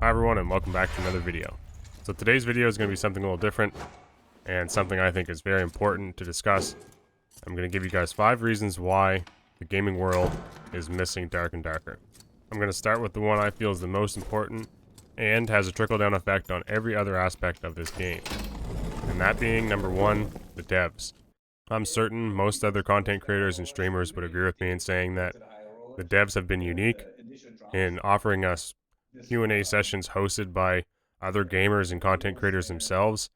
Hi everyone, and welcome back to another video. So today's video is going to be something a little different and something I think is very important to discuss. I'm going to give you guys 5 reasons why the gaming world is missing Dark and Darker. I'm going to start with the one I feel is the most important and has a trickle-down effect on every other aspect of this game. And that being number 1, the devs. I'm certain most other content creators and streamers would agree with me in saying that the devs have been unique in offering us Q&A sessions hosted by other gamers and content creators themselves,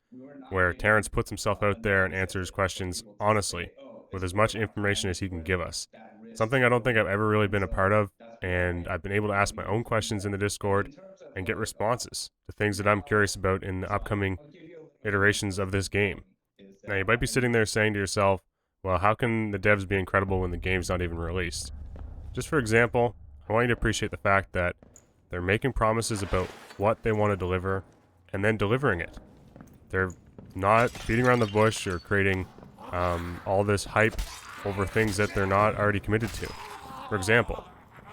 where Terrence puts himself out there and answers questions honestly, with as much information as he can give us. Something I don't think I've ever really been a part of, and I've been able to ask my own questions in the Discord and get responses to things that I'm curious about in the upcoming iterations of this game. Now, you might be sitting there saying to yourself, well, how can the devs be incredible when the game's not even released? Just for example, I want you to appreciate the fact that they're making promises about what they want to deliver and then delivering it. They're not beating around the bush or creating all this hype over things that they're not already committed to. For example,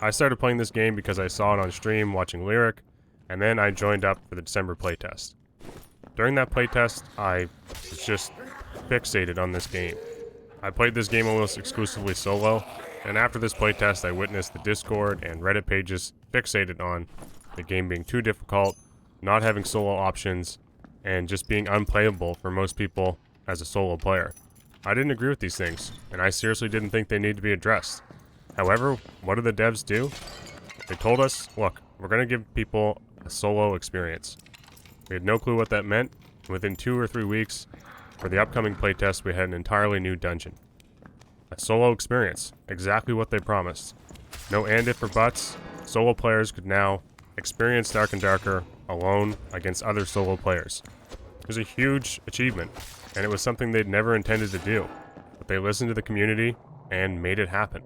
I started playing this game because I saw it on stream watching Lyric, and then I joined up for the December playtest. During that playtest, I was just fixated on this game. I played this game almost exclusively solo, and after this playtest I witnessed the Discord and Reddit pages fixated on the game being too difficult, not having solo options, and just being unplayable for most people as a solo player. I didn't agree with these things, and I seriously didn't think they need to be addressed. However, what did the devs do? They told us, look, we're going to give people a solo experience. We had no clue what that meant. Within 2 or 3 weeks, for the upcoming playtest, we had an entirely new dungeon. A solo experience, exactly what they promised. No and if or buts, solo players could now experience Dark and Darker alone against other solo players. It was a huge achievement, and it was something they'd never intended to do, but they listened to the community and made it happen.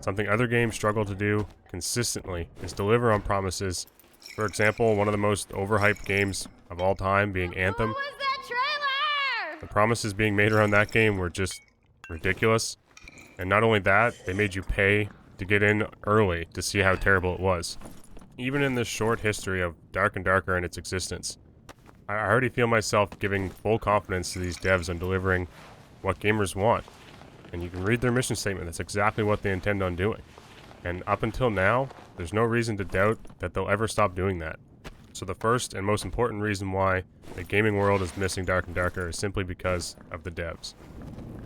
Something other games struggle to do consistently is deliver on promises. For example, one of the most overhyped games of all time being Anthem. What was that trailer? The promises being made around that game were just ridiculous. And not only that, they made you pay to get in early to see how terrible it was. Even in this short history of Dark and Darker and its existence, I already feel myself giving full confidence to these devs on delivering what gamers want. And you can read their mission statement, that's exactly what they intend on doing. And up until now, there's no reason to doubt that they'll ever stop doing that. So the first and most important reason why the gaming world is missing Dark and Darker is simply because of the devs.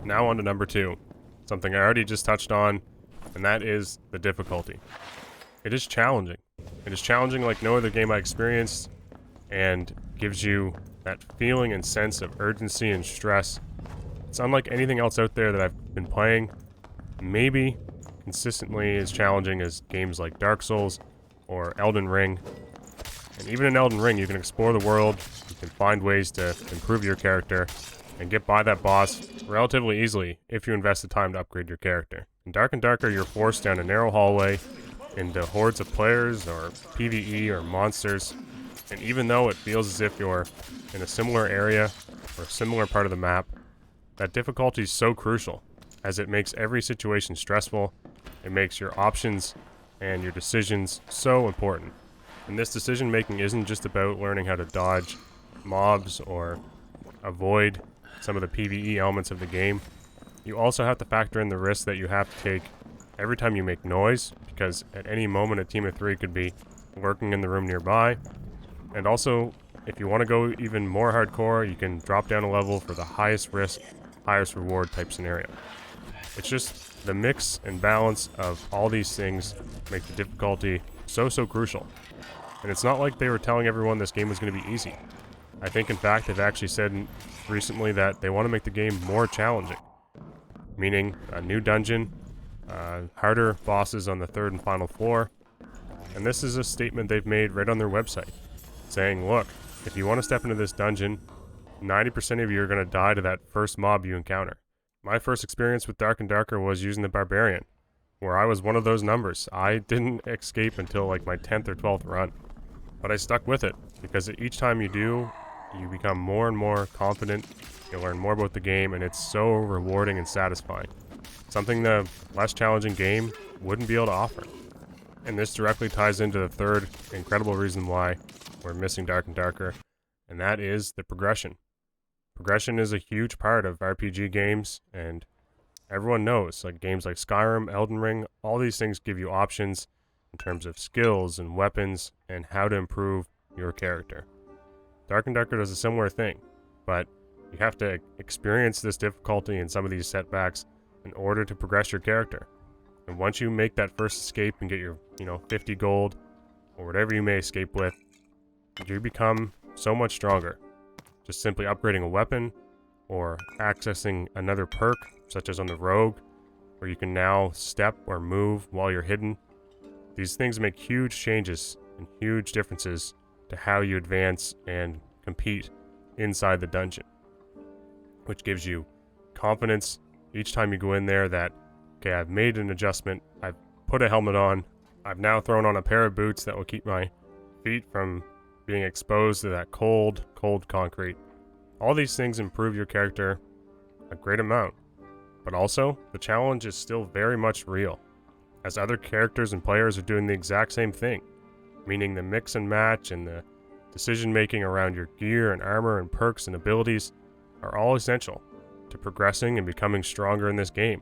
Now on to number 2. Something I already just touched on, and that is the difficulty. It is challenging. It is challenging like no other game I experienced, and gives you that feeling and sense of urgency and stress. It's unlike anything else out there that I've been playing. Maybe consistently as challenging as games like Dark Souls or Elden Ring. And even in Elden Ring, you can explore the world, you can find ways to improve your character, and get by that boss relatively easily if you invest the time to upgrade your character. In Dark and Darker, you're forced down a narrow hallway into hordes of players or PvE or monsters, and even though it feels as if you're in a similar area or a similar part of the map, that difficulty is so crucial, as it makes every situation stressful. It makes your options and your decisions so important. And this decision making isn't just about learning how to dodge mobs or avoid some of the PvE elements of the game. You also have to factor in the risk that you have to take every time you make noise, because at any moment a team of 3 could be lurking in the room nearby. And also, if you want to go even more hardcore, you can drop down a level for the highest risk, highest reward type scenario. It's just the mix and balance of all these things make the difficulty so crucial. And it's not like they were telling everyone this game was going to be easy. I think in fact they've actually said recently that they want to make the game more challenging. Meaning a new dungeon, harder bosses on the 3rd and final floor. And this is a statement they've made right on their website, saying, look, if you want to step into this dungeon, 90% of you are going to die to that first mob you encounter. My first experience with Dark and Darker was using the Barbarian, where I was one of those numbers. I didn't escape until like my 10th or 12th run. But I stuck with it, because each time you do, you become more and more confident, you learn more about the game, and it's so rewarding and satisfying. Something the less challenging game wouldn't be able to offer. And this directly ties into the third incredible reason why we're missing Dark and Darker, and that is the progression. Progression is a huge part of RPG games, and everyone knows, like games like Skyrim, Elden Ring, all these things give you options in terms of skills and weapons and how to improve your character. Dark and Darker does a similar thing, but you have to experience this difficulty and some of these setbacks in order to progress your character. And once you make that first escape and get your, 50 gold, or whatever you may escape with, you become so much stronger. Just simply upgrading a weapon, or accessing another perk, such as on the Rogue, where you can now step or move while you're hidden. These things make huge changes and huge differences to how you advance and compete inside the dungeon, which gives you confidence each time you go in there that, okay, I've made an adjustment, I've put a helmet on, I've now thrown on a pair of boots that will keep my feet from being exposed to that cold concrete. All these things improve your character a great amount, but also the challenge is still very much real, as other characters and players are doing the exact same thing, meaning the mix and match and the decision making around your gear and armor and perks and abilities are all essential to progressing and becoming stronger in this game.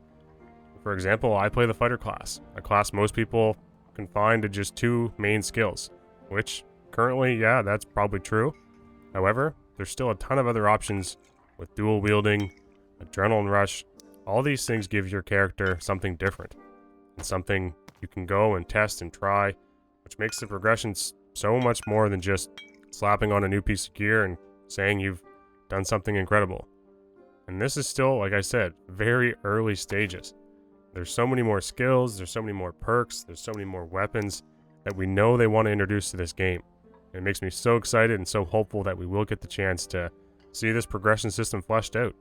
For example, I play the fighter class, a class most people confine to just 2 main skills, which currently, yeah, that's probably true. However, there's still a ton of other options with dual wielding, adrenaline rush. All these things give your character something different and something you can go and test and try, which makes the progression so much more than just slapping on a new piece of gear and saying you've done something incredible. And this is still, like I said, very early stages. There's so many more skills, there's so many more perks, there's so many more weapons that we know they want to introduce to this game. And it makes me so excited and so hopeful that we will get the chance to see this progression system fleshed out.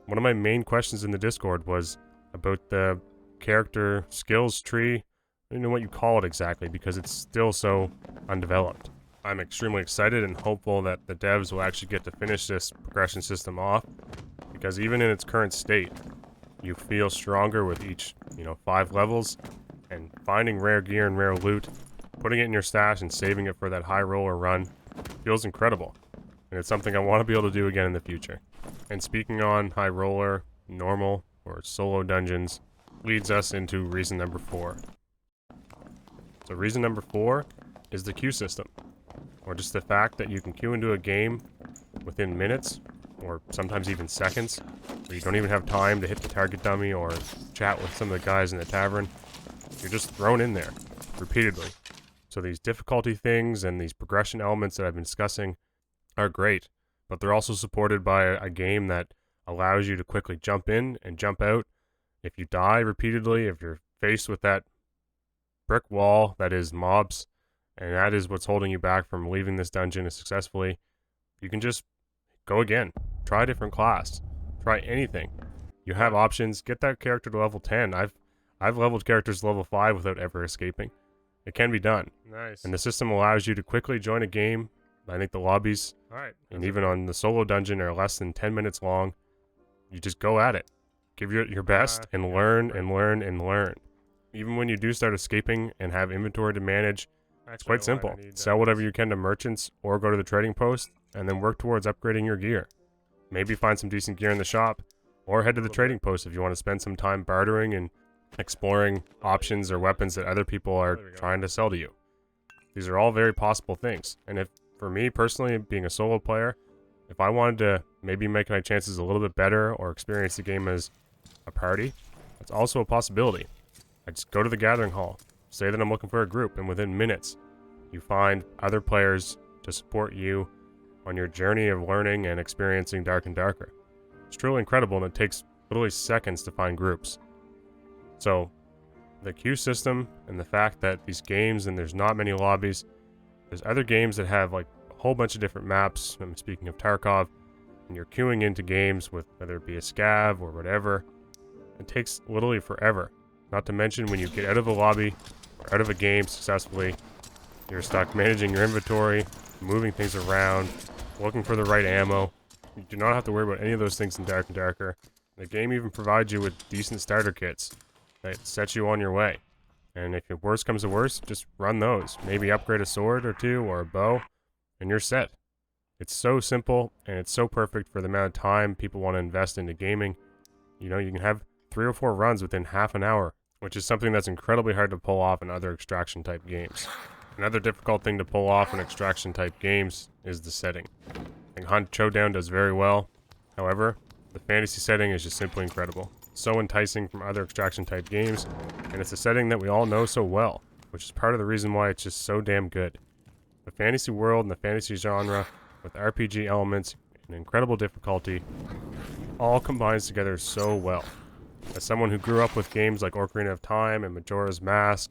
One of my main questions in the Discord was about the character skills tree. I don't know what you call it exactly because it's still so undeveloped. I'm extremely excited and hopeful that the devs will actually get to finish this progression system off, because even in its current state, you feel stronger with each, 5 levels, and finding rare gear and rare loot, putting it in your stash and saving it for that high roller run feels incredible, and it's something I want to be able to do again in the future. And speaking on high roller, normal, or solo dungeons, leads us into reason number 4. So reason number 4 is the queue system, or just the fact that you can queue into a game within minutes, or sometimes even seconds, where you don't even have time to hit the target dummy or chat with some of the guys in the tavern. You're just thrown in there, repeatedly. So these difficulty things and these progression elements that I've been discussing are great, but they're also supported by a game that allows you to quickly jump in and jump out. If you die repeatedly, if you're faced with that brick wall that is mobs, and that is what's holding you back from leaving this dungeon successfully, you can just go again. Try a different class. Try anything. You have options. Get that character to level 10. I've leveled characters to level 5 without ever escaping. It can be done. Nice. And the system allows you to quickly join a game. I think the lobbies, and even on the solo dungeon, are less than 10 minutes long. You just go at it. Give your best and learn and learn and learn. Even when you do start escaping and have inventory to manage, it's quite simple. Sell whatever you can to merchants or go to the trading post and then work towards upgrading your gear. Maybe find some decent gear in the shop, or head to the trading post if you want to spend some time bartering and exploring options or weapons that other people are trying to sell to you. These are all very possible things. And if, for me personally, being a solo player, if I wanted to maybe make my chances a little bit better or experience the game as a party, that's also a possibility. I just go to the gathering hall, say that I'm looking for a group, and within minutes, you find other players to support you on your journey of learning and experiencing Dark and Darker. It's truly incredible, and it takes literally seconds to find groups. So, the queue system and the fact that these games, and there's not many lobbies, there's other games that have like a whole bunch of different maps. I'm speaking of Tarkov, and you're queuing into games with whether it be a scav or whatever. It takes literally forever. Not to mention when you get out of a lobby or out of a game successfully, you're stuck managing your inventory, moving things around, looking for the right ammo. You do not have to worry about any of those things in Dark and Darker. The game even provides you with decent starter kits that set you on your way. And if your worst comes to worst, just run those. Maybe upgrade a sword or two or a bow, and you're set. It's so simple, and it's so perfect for the amount of time people want to invest into gaming. You know, you can have 3 or 4 runs within half an hour, which is something that's incredibly hard to pull off in other extraction type games. Another difficult thing to pull off in extraction type games is the setting. I think Hunt Showdown does very well. However, the fantasy setting is just simply incredible. So enticing from other extraction type games, and it's a setting that we all know so well, which is part of the reason why it's just so damn good. The fantasy world and the fantasy genre, with RPG elements and incredible difficulty, all combines together so well. As someone who grew up with games like Ocarina of Time and Majora's Mask,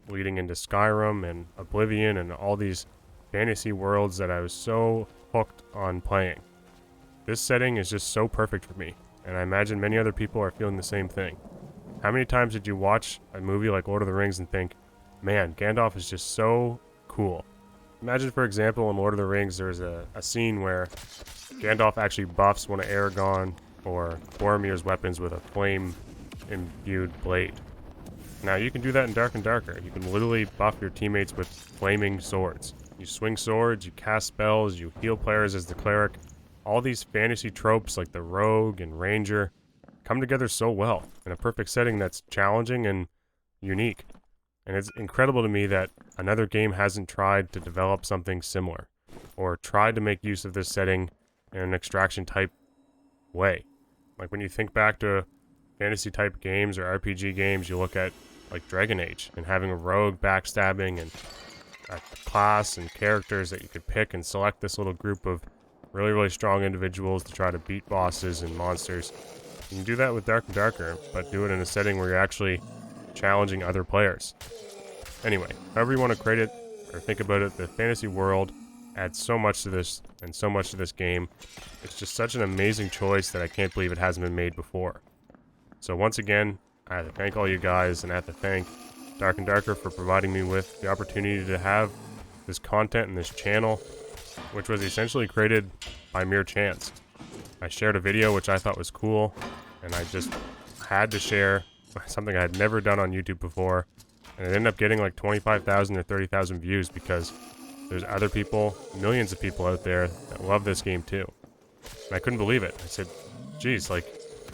leading into Skyrim and Oblivion and all these fantasy worlds that I was so hooked on playing, this setting is just so perfect for me, and I imagine many other people are feeling the same thing. How many times did you watch a movie like Lord of the Rings and think, man, Gandalf is just so cool? Imagine, for example, in Lord of the Rings, there's a scene where Gandalf actually buffs one of Aragorn or Boromir's weapons with a flame-imbued blade. Now, you can do that in Dark and Darker. You can literally buff your teammates with flaming swords. You swing swords, you cast spells, you heal players as the cleric. All these fantasy tropes like the rogue and ranger come together so well in a perfect setting that's challenging and unique. And it's incredible to me that another game hasn't tried to develop something similar, or tried to make use of this setting in an extraction type way. Like when you think back to fantasy type games or RPG games, you look at like Dragon Age and having a rogue backstabbing and a class and characters that you could pick and select this little group of really strong individuals to try to beat bosses and monsters. You can do that with Dark and Darker, but do it in a setting where you're actually challenging other players. Anyway, however you want to create it or think about it, the fantasy world adds so much to this and so much to this game. It's just such an amazing choice that I can't believe it hasn't been made before. So once again, I have to thank all you guys, and I have to thank Dark and Darker for providing me with the opportunity to have this content and this channel, which was essentially created by mere chance. I shared a video which I thought was cool, and I just had to share something I had never done on YouTube before, and it ended up getting like 25,000 or 30,000 views because there's other people, millions of people out there that love this game too. And I couldn't believe it. I said, geez, like,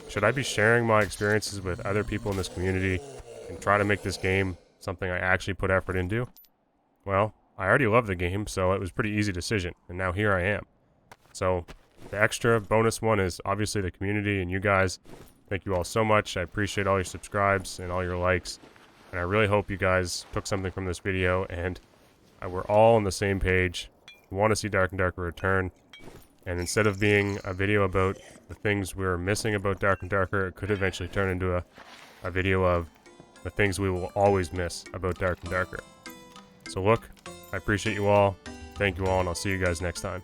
should I be sharing my experiences with other people in this community and try to make this game something I actually put effort into? Well, I already love the game, so it was a pretty easy decision, and now here I am. So the extra bonus one is obviously the community and you guys. Thank you all so much. I appreciate all your subscribes and all your likes, and I really hope you guys took something from this video and we're all on the same page. We want to see Dark and Darker return, and instead of being a video about the things we're missing about Dark and Darker, it could eventually turn into a video of the things we will always miss about Dark and Darker. So look, I appreciate you all. Thank you all, and I'll see you guys next time.